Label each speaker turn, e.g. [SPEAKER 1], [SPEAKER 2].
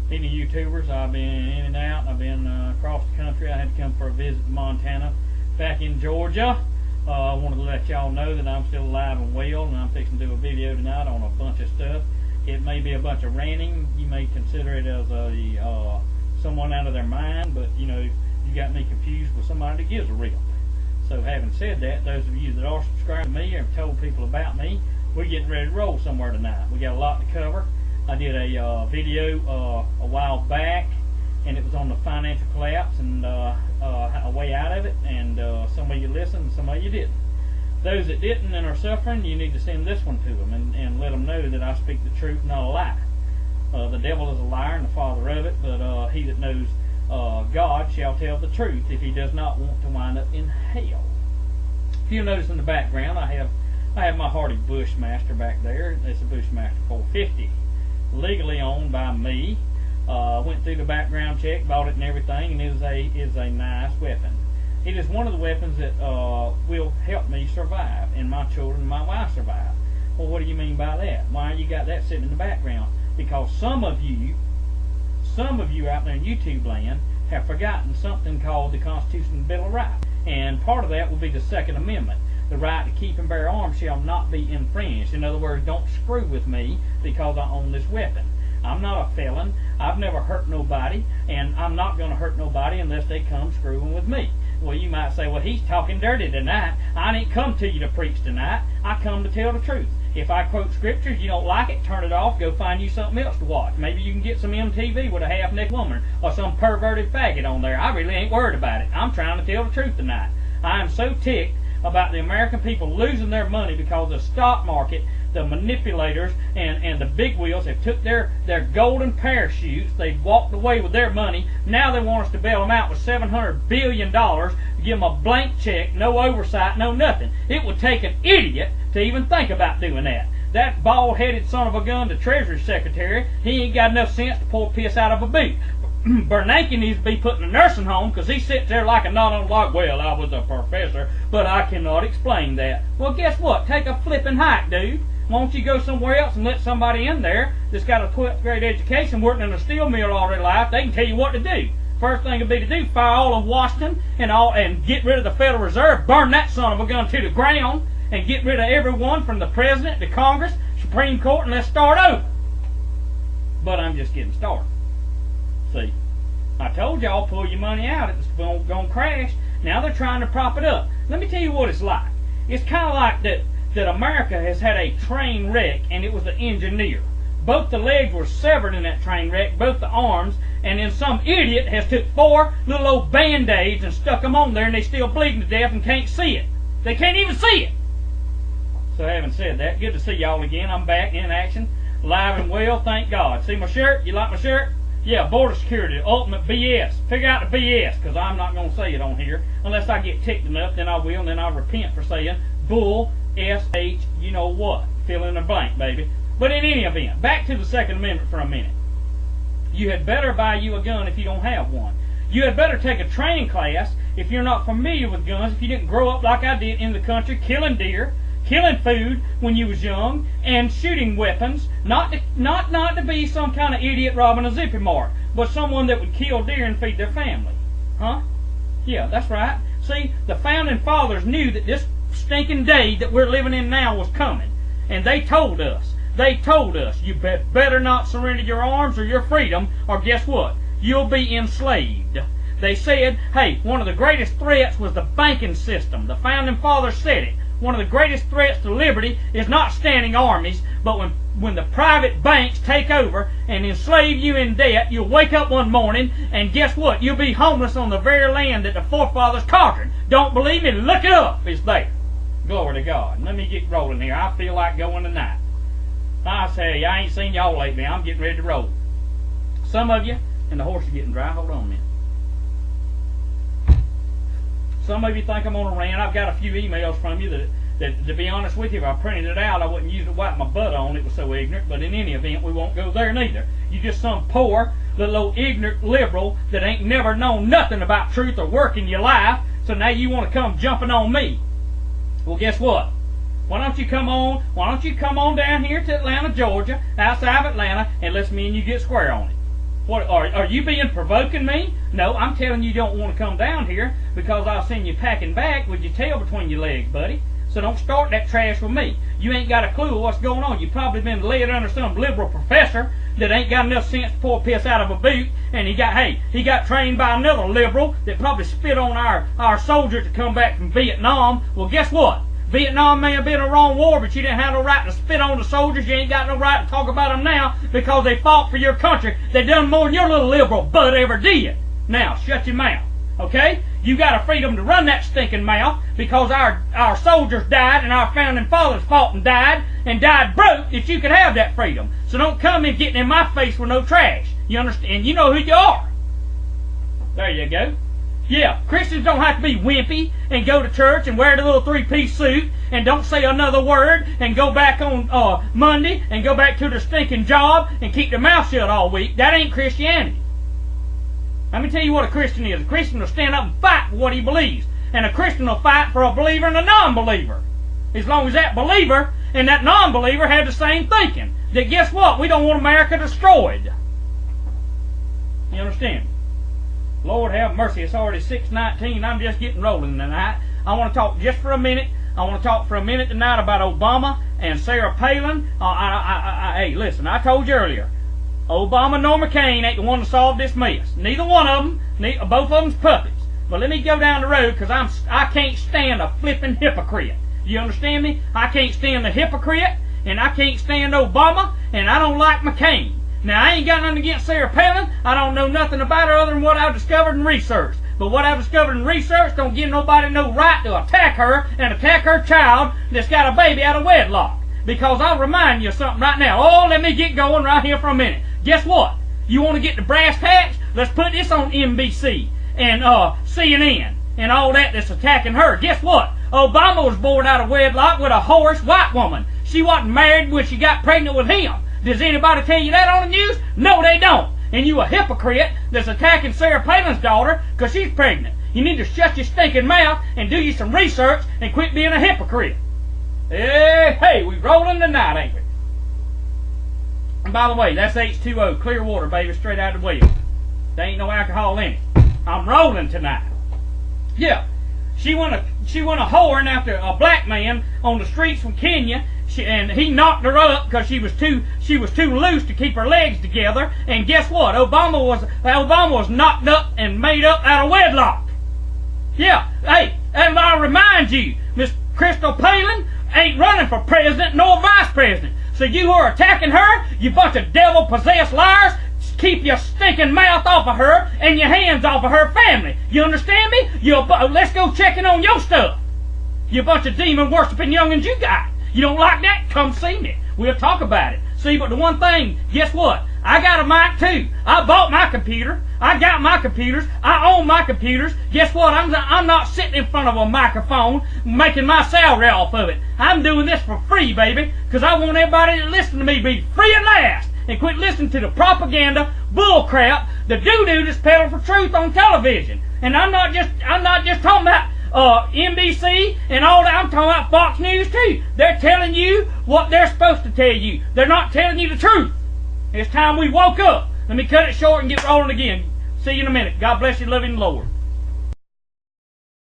[SPEAKER 1] Any YouTubers, I've been in and out. I've been across the country. I had to come for a visit to Montana, back in Georgia. I wanted to let y'all know that I'm still alive and well, and I'm fixing to do a video tonight on a bunch of stuff. It may be a bunch of ranting. You may consider it as a someone out of their mind, but you know, you got me confused with somebody that gives a rip. So having said that, those of you that are subscribed to me or have told people about me, we're getting ready to roll somewhere tonight. We got a lot to cover. I did a video a while back, and it was on the financial collapse and a way out of it, and some of you listened and some of you didn't. Those that didn't and are suffering, you need to send this one to them and let them know that I speak the truth, not a lie. The devil is a liar and the father of it, but he that knows God shall tell the truth if he does not want to wind up in hell. If you'll notice in the background, I have my Hardy Bushmaster back there. It's a Bushmaster 450, legally owned by me. Went through the background check, bought it and everything, and it is a nice weapon. It is one of the weapons that will help me survive, and my children and my wife survive. Well, what do you mean by that? Why you got that sitting in the background? Because some of you out there in YouTube land have forgotten something called the Constitution and Bill of Rights. And part of that will be the Second Amendment. The right to keep and bear arms shall not be infringed. In other words, don't screw with me because I own this weapon. I'm not a felon. I've never hurt nobody, and I'm not going to hurt nobody unless they come screwing with me. Well, you might say, well, he's talking dirty tonight. I didn't come to you to preach tonight. I come to tell the truth. If I quote scriptures, you don't like it, turn it off, go find you something else to watch. Maybe you can get some MTV with a half-naked woman or some perverted faggot on there. I really ain't worried about it. I'm trying to tell the truth tonight. I am so ticked about the American people losing their money because the stock market, the manipulators, and the big wheels have took their golden parachutes. They've walked away with their money. Now they want us to bail them out with $700 billion, give them a blank check, no oversight, no nothing. It would take an idiot to even think about doing that. That bald-headed son of a gun, the Treasury Secretary, he ain't got enough sense to pull piss out of a boot. Bernanke needs to be put in a nursing home because he sits there like a not-on-log. Well, I was a professor, but I cannot explain that. Well, guess what? Take a flipping hike, dude. Why don't you go somewhere else and let somebody in there that's got a 12th grade education working in a steel mill all their life? They can tell you what to do. First thing would be to do, fire all of Washington and get rid of the Federal Reserve, burn that son of a gun to the ground, and get rid of everyone from the President to Congress, Supreme Court, and let's start over. But I'm just getting started. See, I told y'all, pull your money out. It's going to crash. Now they're trying to prop it up. Let me tell you what it's like. It's kind of like that America has had a train wreck, and it was the engineer. Both the legs were severed in that train wreck, both the arms, and then some idiot has took 4 little old Band-Aids and stuck them on there, and they still bleeding to death and can't see it. They can't even see it. So having said that, good to see y'all again. I'm back in action, live and well, thank God. See my shirt? You like my shirt? Yeah, border security, ultimate BS. Figure out the BS, because I'm not going to say it on here. Unless I get ticked enough, then I will, and then I'll repent for saying bull, S-H, you know what. Fill in the blank, baby. But in any event, back to the Second Amendment for a minute. You had better buy you a gun if you don't have one. You had better take a training class if you're not familiar with guns, if you didn't grow up like I did in the country, killing deer, killing food when you was young, and shooting weapons, not to be some kind of idiot robbing a zippy mark, but someone that would kill deer and feed their family. Huh? Yeah, that's right. See, the Founding Fathers knew that this stinking day that we're living in now was coming, and they told us, you better not surrender your arms or your freedom, or guess what? You'll be enslaved. They said, hey, one of the greatest threats was the banking system. The Founding Fathers said it. One of the greatest threats to liberty is not standing armies, but when the private banks take over and enslave you in debt, you'll wake up one morning and guess what? You'll be homeless on the very land that the forefathers conquered. Don't believe me? Look it up. It's there. Glory to God. Let me get rolling here. I feel like going tonight. I say, I ain't seen y'all lately. I'm getting ready to roll. Some of you, and the horse is getting dry. Hold on a minute. Some of you think I'm on a rant. I've got a few emails from you that, to be honest with you, if I printed it out, I wouldn't use it to wipe my butt on. It was so ignorant. But in any event, we won't go there neither. You just some poor, little old ignorant liberal that ain't never known nothing about truth or work in your life. So now you want to come jumping on me. Well, guess what? Why don't you come on down here to Atlanta, Georgia, outside of Atlanta, and let's me and you get square on it. What are you being provoking me? No, I'm telling you don't want to come down here because I'll send you packing back with your tail between your legs, buddy. So don't start that trash with me. You ain't got a clue of what's going on. You've probably been led under some liberal professor that ain't got enough sense to pour piss out of a boot, and he got trained by another liberal that probably spit on our soldiers to come back from Vietnam. Well, guess what? Vietnam may have been a wrong war, but you didn't have no right to spit on the soldiers. You ain't got no right to talk about them now because they fought for your country. They done more than your little liberal butt ever did. Now, shut your mouth, okay? You got a freedom to run that stinking mouth because our soldiers died and our founding fathers fought and died broke that you could have that freedom. So don't come in getting in my face with no trash. You understand? You know who you are. There you go. Yeah, Christians don't have to be wimpy and go to church and wear the little three-piece suit and don't say another word and go back on Monday and go back to their stinking job and keep their mouth shut all week. That ain't Christianity. Let me tell you what a Christian is. A Christian will stand up and fight for what he believes. And a Christian will fight for a believer and a non-believer. As long as that believer and that non-believer have the same thinking. That guess what? We don't want America destroyed. You understand? Lord have mercy, it's already 6:19. I'm just getting rolling tonight. I want to talk just for a minute. I want to talk for a minute tonight about Obama and Sarah Palin. Hey, listen, I told you earlier, Obama nor McCain ain't the one to solve this mess. Neither one of them, both of them's puppets. But let me go down the road because I can't stand a flipping hypocrite. You understand me? I can't stand the hypocrite, and I can't stand Obama, and I don't like McCain. Now, I ain't got nothing against Sarah Palin. I don't know nothing about her other than what I've discovered and researched. But what I've discovered and researched don't give nobody no right to attack her and attack her child that's got a baby out of wedlock. Because I'll remind you of something right now. Oh, let me get going right here for a minute. Guess what? You want to get the brass tacks? Let's put this on NBC and CNN and all that's attacking her. Guess what? Obama was born out of wedlock with a whorish white woman. She wasn't married when she got pregnant with him. Does anybody tell you that on the news? No, they don't. And you a hypocrite that's attacking Sarah Palin's daughter because she's pregnant. You need to shut your stinking mouth and do you some research and quit being a hypocrite. Hey, we rolling tonight, ain't we? And by the way, that's H2O, clear water, baby, straight out of the well. There ain't no alcohol in it. I'm rolling tonight. Yeah, she went a whoring after a black man on the streets from Kenya. And he knocked her up because she was too loose to keep her legs together. And guess what? Obama was knocked up and made up out of wedlock. Yeah, hey, and I remind you, Miss Crystal Palin ain't running for president nor vice president. So you who are attacking her, you bunch of devil-possessed liars, keep your stinking mouth off of her and your hands off of her family. You understand me? Let's go checking on your stuff. You bunch of demon-worshipping youngins you got. You don't like that? Come see me. We'll talk about it. See, but the one thing, guess what? I got a mic too. I bought my computer. I got my computers. I own my computers. Guess what? I'm not sitting in front of a microphone making my salary off of it. I'm doing this for free, baby, because I want everybody to listen to me be free at last and quit listening to the propaganda, bull crap, the doo-doo that's peddling for truth on television. And I'm not just talking about NBC and all that. I'm talking about Fox News too. They're telling you what they're supposed to tell you. They're not telling you the truth. It's time we woke up. Let me cut it short and get rolling again. See you in a minute. God bless you, loving Lord.